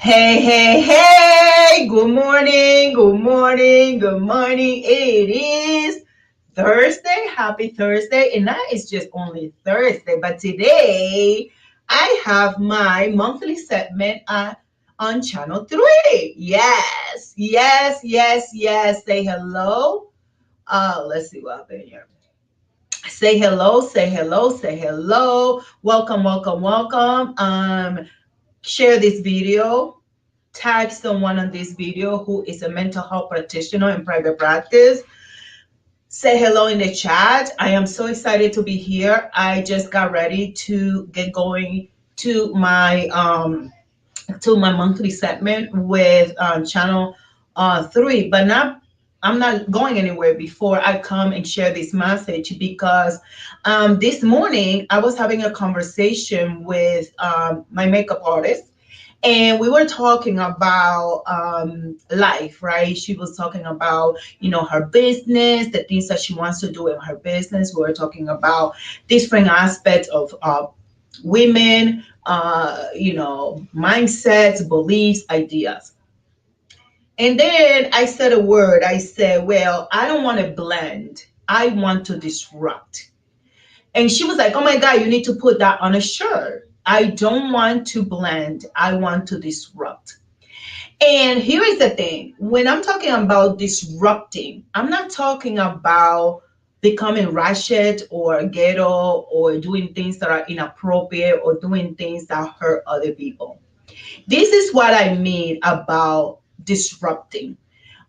Hey, hey, hey, good morning, good morning, good morning. It is Thursday. Happy Thursday. And that is just only Thursday. But today I have my monthly segment on Channel 3. Yes, yes, yes, yes. Say hello. Let's see what happened here. Say hello, say hello, say hello. Welcome, welcome, welcome. Share this video, tag someone on this video who is a mental health practitioner in private practice. Say hello in the chat. I am so excited to be here. I just got ready to get going to my monthly segment with channel 3, but not I'm not going anywhere before I come and share this message because this morning I was having a conversation with my makeup artist, and we were talking about life, right? She was talking about, her business, the things that she wants to do in her business. We were talking about different aspects of women, mindsets, beliefs, ideas. And then I said a word. I said, well, I don't want to blend. I want to disrupt. And she was like, oh my God, you need to put that on a shirt. I don't want to blend. I want to disrupt. And here is the thing. When I'm talking about disrupting, I'm not talking about becoming ratchet or ghetto or doing things that are inappropriate or doing things that hurt other people. This is what I mean about disrupting.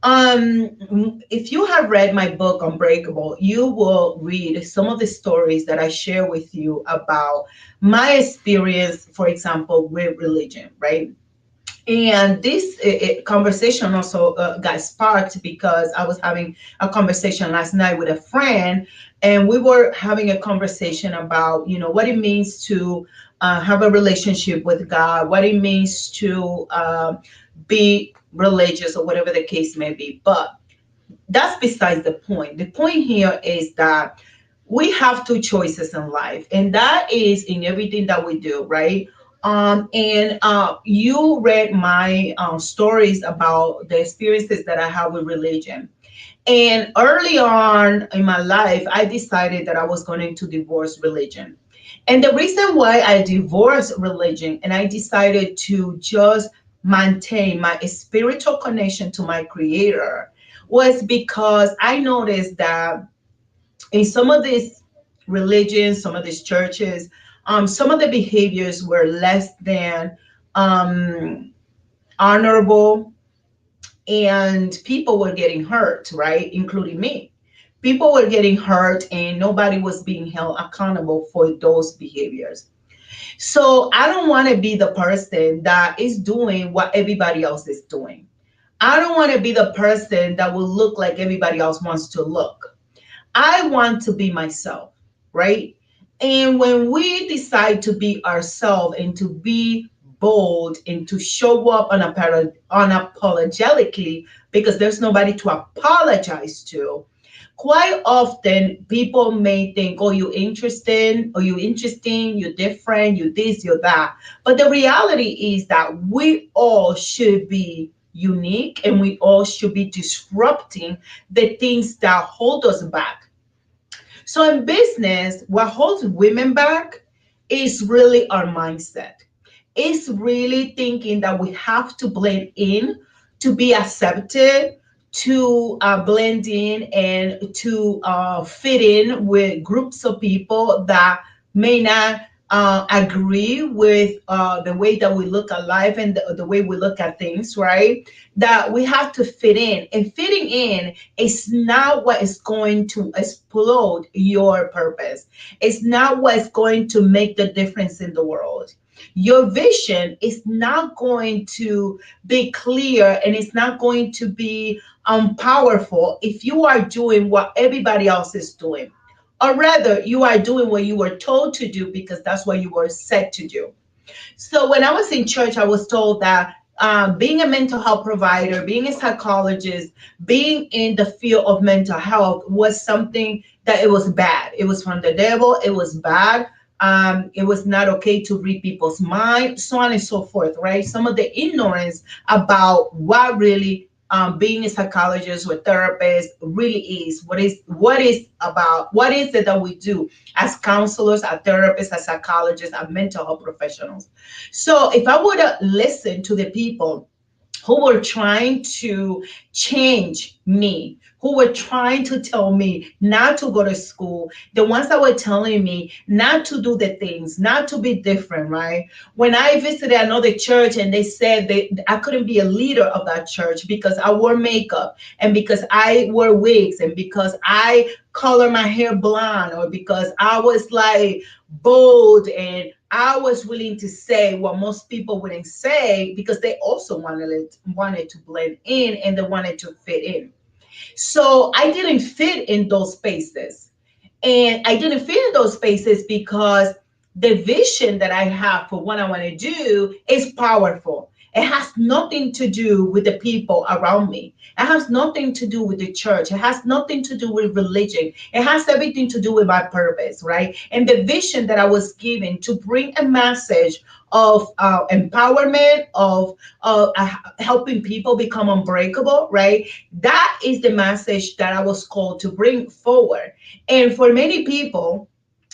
If you have read my book Unbreakable, you will read some of the stories that I share with you about my experience, for example, with religion, right? And this conversation also got sparked because I was having a conversation last night with a friend, and we were having a conversation about, what it means to have a relationship with God, what it means to be religious, or whatever the case may be. But that's besides the point. The point here is that we have two choices in life, and that is in everything that we do, right? And you read my stories about the experiences that I have with religion. And early on in my life, I decided that I was going to divorce religion. And the reason why I divorced religion and I decided to just maintain my spiritual connection to my creator was because I noticed that in some of these religions, some of these churches, some of the behaviors were less than um, honorable, and people were getting hurt, right? Including me. People were getting hurt, and nobody was being held accountable for those behaviors. So I don't want to be the person that is doing what everybody else is doing. I don't want to be the person that will look like everybody else wants to look. I want to be myself, right? And when we decide to be ourselves and to be bold and to show up unapologetically, because there's nobody to apologize to, quite often people may think, oh, you're interesting, or you're interesting, you're different, you this, you're that. But the reality is that we all should be unique, and we all should be disrupting the things that hold us back. So in business, what holds women back is really our mindset. It's really thinking that we have to blend in to be accepted, to blend in and to fit in with groups of people that may not agree with the way that we look at life and the way we look at things, right? That we have to fit in. And fitting in is not what is going to explode your purpose. It's not what is going to make the difference in the world. Your vision is not going to be clear, and it's not going to be powerful if you are doing what everybody else is doing. Or rather, you are doing what you were told to do because that's what you were set to do. So when I was in church, I was told that being a mental health provider, being a psychologist, being in the field of mental health was something that it was bad. It was from the devil. It was bad. It was not okay to read people's mind, so on and so forth, right? Some of the ignorance about what really being a psychologist or therapist really is. What is it that we do as counselors, as therapists, as psychologists, as mental health professionals. So if I would listen to the people who were trying to change me, who were trying to tell me not to go to school, the ones that were telling me not to do the things, not to be different, right? When I visited another church and they said that I couldn't be a leader of that church because I wore makeup and because I wore wigs and because I color my hair blonde or because I was like bold and I was willing to say what most people wouldn't say because they also wanted to blend in and they wanted to fit in. So I didn't fit in those spaces. And I didn't fit in those spaces because the vision that I have for what I want to do is powerful. It has nothing to do with the people around me. It has nothing to do with the church. It has nothing to do with religion. It has everything to do with my purpose, right? And the vision that I was given to bring a message of empowerment, of helping people become unbreakable, right? That is the message that I was called to bring forward. And for many people,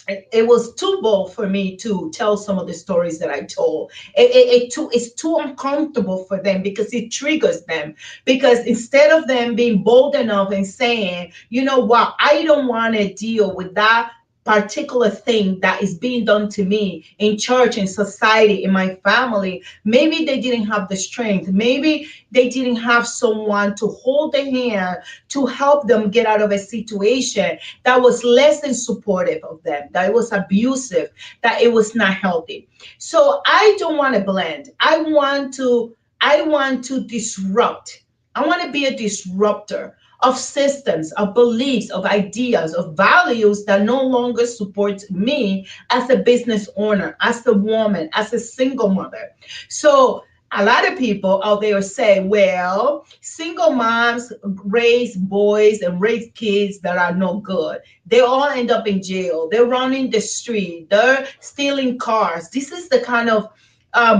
it was too bold for me to tell some of the stories that I told. It's too uncomfortable for them because it triggers them. Because instead of them being bold enough and saying, you know what, I don't want to deal with that particular thing that is being done to me in church, in society, in my family, maybe they didn't have the strength. Maybe they didn't have someone to hold their hand to help them get out of a situation that was less than supportive of them, that it was abusive, that it was not healthy. So I don't want to blend. I want to disrupt. I want to be a disruptor of systems, of beliefs, of ideas, of values that no longer support me as a business owner, as a woman, as a single mother. So a lot of people out there say, well, single moms raise boys and raise kids that are no good. They all end up in jail. They're running the street. They're stealing cars. This is the kind of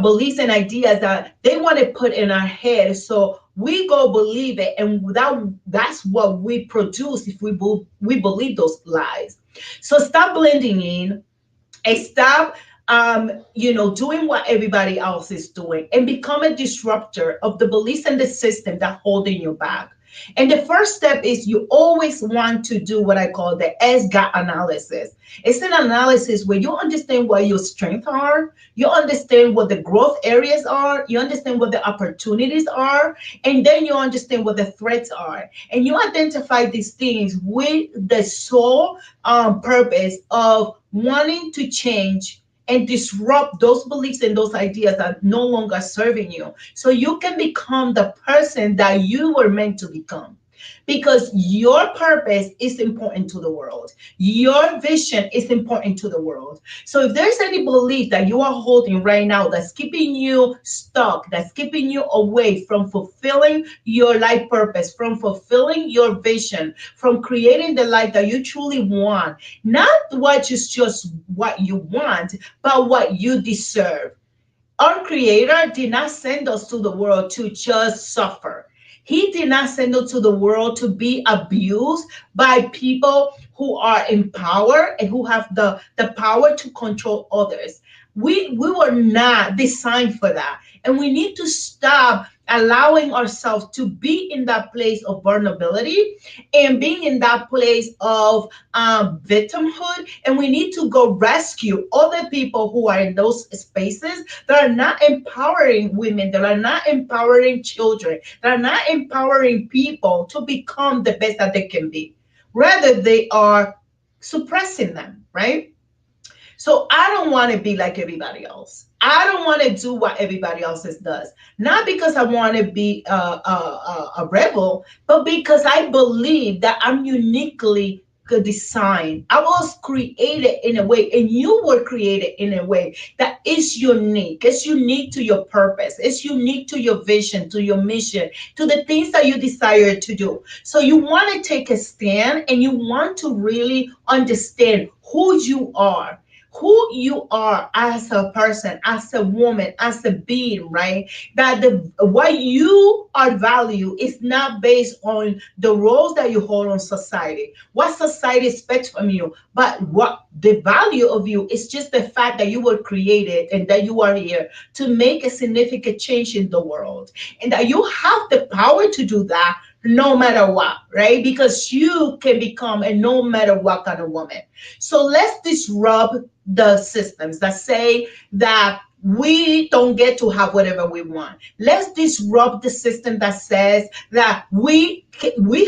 beliefs and ideas that they want to put in our head. So we go believe it, and that's what we produce if we believe those lies. So stop blending in and stop doing what everybody else is doing and become a disruptor of the beliefs and the system that holding you back. And the first step is you always want to do what I call the SGOT analysis. It's an analysis where you understand what your strengths are, you understand what the growth areas are, you understand what the opportunities are, and then you understand what the threats are. And you identify these things with the sole purpose of wanting to change and disrupt those beliefs and those ideas that no longer serving you so you can become the person that you were meant to become, because your purpose is important to the world. Your vision is important to the world. So if there's any belief that you are holding right now that's keeping you stuck, that's keeping you away from fulfilling your life purpose, from fulfilling your vision, from creating the life that you truly want, not what is just what you want, but what you deserve. Our creator did not send us to the world to just suffer. He did not send us to the world to be abused by people who are in power and who have the power to control others. We were not designed for that. And we need to stop allowing ourselves to be in that place of vulnerability and being in that place of victimhood. And we need to go rescue other people who are in those spaces that are not empowering women, that are not empowering children, that are not empowering people to become the best that they can be. Rather, they are suppressing them, right? So I don't want to be like everybody else. I don't want to do what everybody else does. Not because I want to be a rebel, but because I believe that I'm uniquely designed. I was created in a way, and you were created in a way that is unique. It's unique to your purpose. It's unique to your vision, to your mission, to the things that you desire to do. So you want to take a stand and you want to really understand who you are. who you are as a person, as a woman, as a being, right? That the what you are value is not based on the roles that you hold on society, what society expects from you, but what the value of you is just the fact that you were created and that you are here to make a significant change in the world, and that you have the power to do that no matter what, right? Because you can become a no matter what kind of woman. So let's disrupt the systems that say that we don't get to have whatever we want. Let's disrupt the system that says that we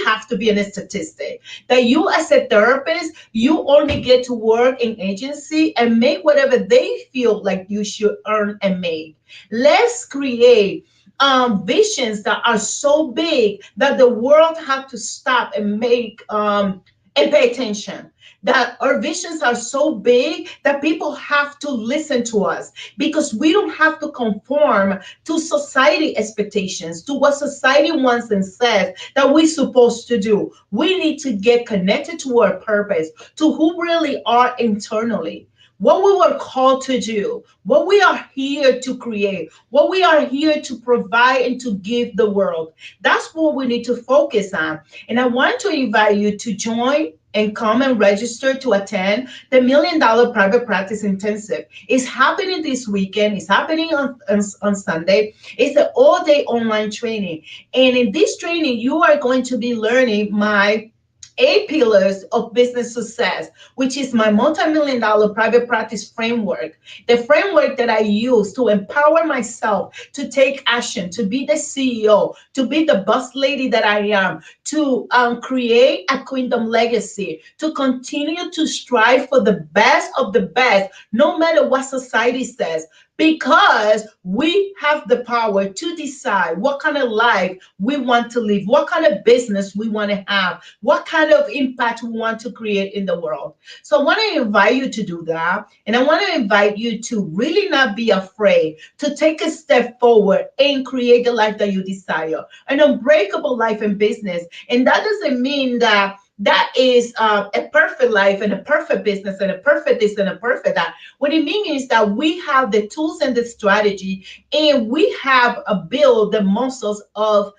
have to be in a statistic. That you as a therapist, you only get to work in agency and make whatever they feel like you should earn and make. Let's create visions that are so big that the world have to stop and make and pay attention. That our visions are so big that people have to listen to us, because we don't have to conform to society expectations, to what society wants and says that we're supposed to do. We need to get connected to our purpose, to who really are internally, what we were called to do, what we are here to create, what we are here to provide and to give the world. That's what we need to focus on. And I want to invite you to join and come and register to attend the $1 Million Private Practice Intensive. It's happening this weekend. It's happening on Sunday. It's an all-day online training. And in this training, you are going to be learning my 8 pillars of business success, which is my multi-million dollar private practice framework, the framework that I use to empower myself to take action, to be the CEO, to be the boss lady that I am, to create a kingdom legacy, to continue to strive for the best of the best, no matter what society says, because we have the power to decide what kind of life we want to live, what kind of business we want to have, what kind of impact we want to create in the world. So I want to invite you to do that. And I want to invite you to really not be afraid to take a step forward and create the life that you desire, an unbreakable life in business. And that doesn't mean that that is a perfect life and a perfect business and a perfect this and a perfect that. What it means is that we have the tools and the strategy, and we have built the muscles of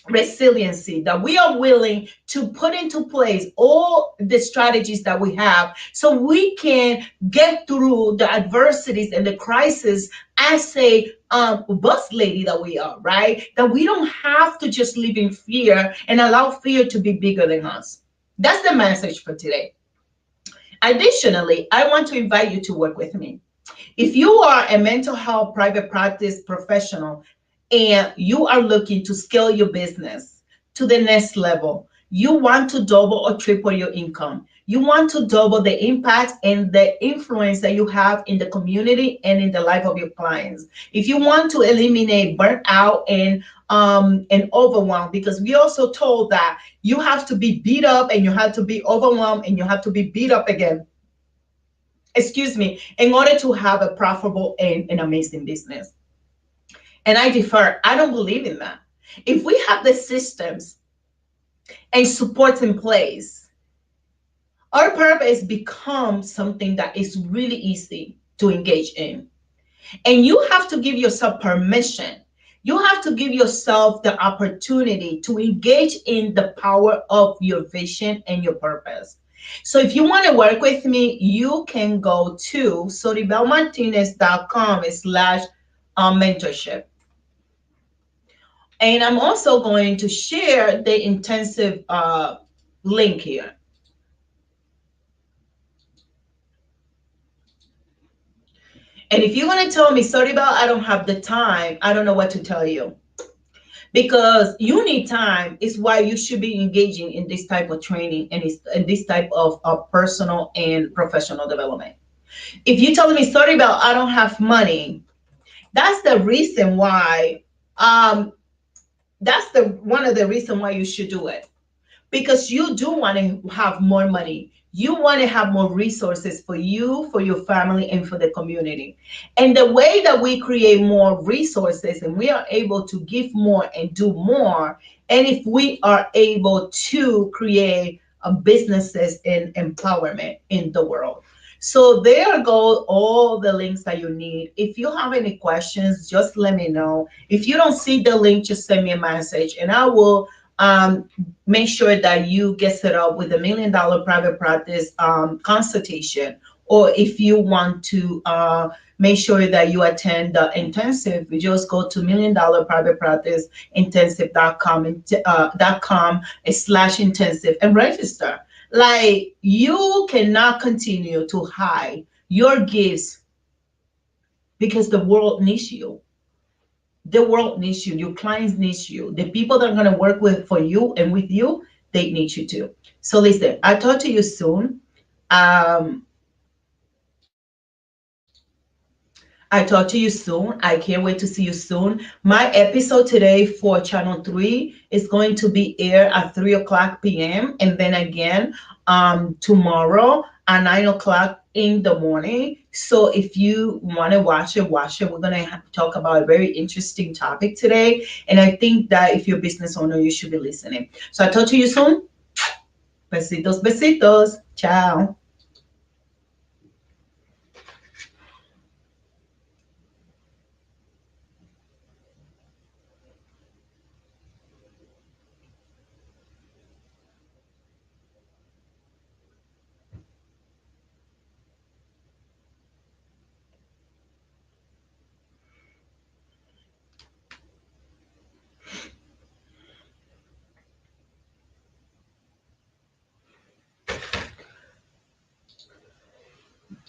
resiliency, that we are willing to put into place all the strategies that we have so we can get through the adversities and the crisis as a bus lady that we are, right? That we don't have to just live in fear and allow fear to be bigger than us. That's the message for today. Additionally, I want to invite you to work with me. If you are a mental health private practice professional and you are looking to scale your business to the next level, you want to double or triple your income. You want to double the impact and the influence that you have in the community and in the life of your clients. If you want to eliminate burnout and overwhelm, because we also told that you have to be beat up and you have to be overwhelmed and you have to be beat up again, excuse me, in order to have a profitable and an amazing business. And I defer. I don't believe in that. If we have the systems and supports in place, our purpose becomes something that is really easy to engage in. And you have to give yourself permission. You have to give yourself the opportunity to engage in the power of your vision and your purpose. So if you want to work with me, you can go to soribelmartinez.com/mentorship. And I'm also going to share the intensive link here. And if you're going to tell me, Soribel, I don't have the time, I don't know what to tell you. Because you need time is why you should be engaging in this type of training and this type of personal and professional development. If you're telling me, Soribel, I don't have money, that's the reason why, that's the one of the reasons why you should do it, because you do want to have more money. You want to have more resources for you, for your family, and for the community. And the way that we create more resources and we are able to give more and do more, and if we are able to create businesses in empowerment in the world. So there go all the links that you need. If you have any questions, just let me know. If you don't see the link, just send me a message and I will um, make sure that you get set up with $1 million private practice consultation. Or if you want to make sure that you attend the intensive, you just go to $1 million private practice intensive.com .com/intensive and register. Like, you cannot continue to hide your gifts because the world needs you. The world needs you. Your clients need you. The people that are going to work with for you and with you, they need you too. So listen, I'll talk to you soon. Um, I talk to you soon. I can't wait to see you soon. My episode today for Channel 3 is going to be aired at 3 o'clock p.m. And then again tomorrow at 9 o'clock in the morning. So if you want to watch it, watch it. We're going to talk about a very interesting topic today. And I think that if you're a business owner, you should be listening. So I talk to you soon. Besitos, besitos. Ciao.